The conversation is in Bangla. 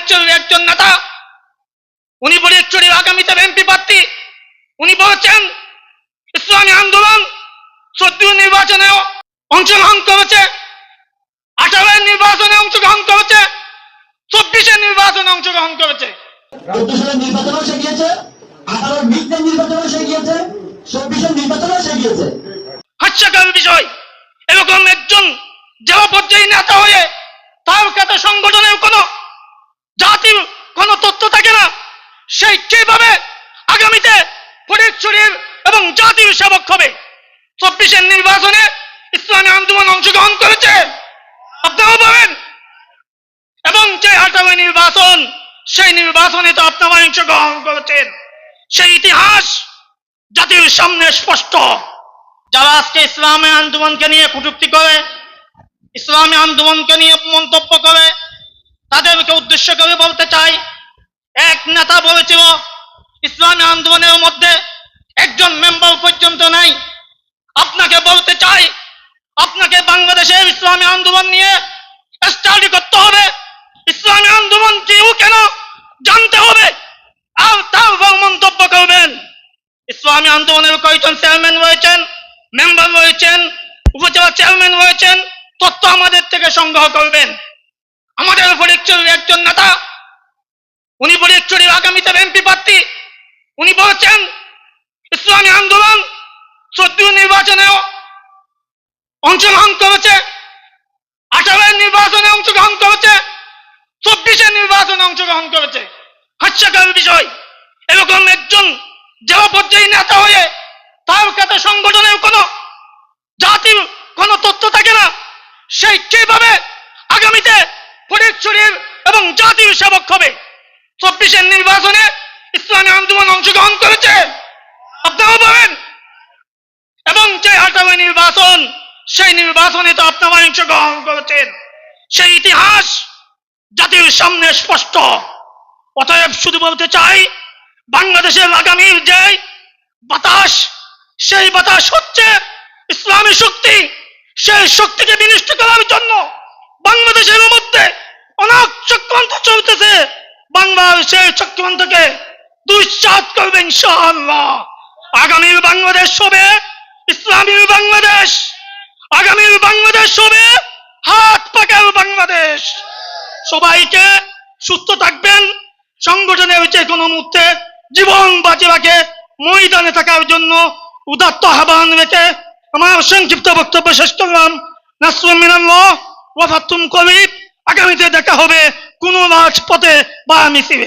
ফটিকছড়ির একজন নেতা, উনি ফটিকছড়ির আগামীতে এমপি প্রার্থী। উনি বলেছেন ইসলামী আন্দোলন 14 নির্বাচনেও অংশগ্রহণ করেছে, 18 নির্বাচনে অংশগ্রহণ করেছে, 24 নির্বাচনে অংশগ্রহণ করেছে। 14 সালের নির্বাচনেও সে গিয়েছে, 18 মিডটার্ম নির্বাচনেও সে গিয়েছে, 24 নির্বাচনেও সে গিয়েছে। হাস্যকর বিষয়, এরকম একজন জেলা পর্যায়ে নেতা হয়ে তার কাছে সংগঠনের কোনো জাতির কোনো তথ্য থাকে না, সেই কিভাবে আগামীতে ফটিকছড়ির এবং জাতির সেবক হবে? 24 নির্বাচনে ইসলামী আন্দোলন অংশগ্রহণ করেছে, আপনারাও পাবেন, এবং যে 18 নির্বাচন, সেই নির্বাচনে তো আপনারা অংশগ্রহণ করেছেন। সেই ইতিহাস জাতির সামনে স্পষ্ট। যারা আজকে ইসলামী আন্দোলনকে নিয়ে কটূক্তি করে, ইসলামী আন্দোলনকে নিয়ে মন্তব্য করে, তাদেরকে উদ্দেশ্য করে বলতে চাই, এক নেতা বলেছিল ইসলামী আন্দোলনের মধ্যে একজন মেম্বার পর্যন্ত নাই। আপনাকে বলতে চাই, আপনাকে বাংলাদেশের ইসলামী আন্দোলন নিয়ে স্টাডি করতে হবে, ইসলামী আন্দোলন কেউ কেন জানতে হবে, আর তারপর মন্তব্য করবেন। ইসলামী আন্দোলনের কয়েকজন চেয়ারম্যান রয়েছেন, মেম্বার রয়েছেন, উপজেলা চেয়ারম্যান রয়েছেন, তথ্য আমাদের থেকে সংগ্রহ করবেন। আমাদের ফটিকছড়ির একজন নেতা, উনি ফটিকছড়ির আগামীতে এমপি প্রার্থী। উনি বলেছেন ইসলামী আন্দোলন 14 নির্বাচনেও অংশগ্রহণ করেছে, 18 নির্বাচনে অংশগ্রহণ করেছে, 24 নির্বাচনে অংশগ্রহণ করেছে। হাস্যকর বিষয়, এরকম একজন জেলা পর্যায়ে নেতা হয়ে তার কাছে সংগঠনের কোনো জাতির কোনো তথ্য থাকে না, সেই কিভাবে আগামীতে ফটিকছড়ির এবং জাতির সেবক হবে? 24 নির্বাচনে ইসলামী আন্দোলন অংশগ্রহণ করেছে, আপনারাও পাবেন, এবং যে 18 নির্বাচন, সেই নির্বাচনে তো আপনারা অংশগ্রহণ করেছেন। সেই ইতিহাস জাতির সামনে স্পষ্ট। অতএব শুধু বলতে চাই, বাংলাদেশের আগামীর যে বাতাস, সেই বাতাস হচ্ছে ইসলামী শক্তি। সেই শক্তিকে বিনষ্ট করার জন্য বাংলাদেশের মধ্যে অনেক চক্রান্ত চলতেছে। বাংলার সেই চক্রান্তকে দুঃসাৎ করবে ইনশাআল্লাহ। আগামীর বাংলাদেশ হবে ইসলামীর বাংলাদেশ, আগামীর বাংলাদেশ হবে হাত পাকার বাংলাদেশ। সবাইকে সুস্থ থাকবেন, সংগঠনের যে কোনো মুহূর্তে জীবন বাঁচিয়ে রাখে ময়দানে থাকার জন্য উদাত্ত আহ্বান রেখে আমার সংক্ষিপ্ত বক্তব্য শেষ করলাম। নাসরুম মিনাল্লাহ ওয়া ফাতুম করিব। আগামীতে দেখা হবে কোনো রাজপথে বা মিছিলে।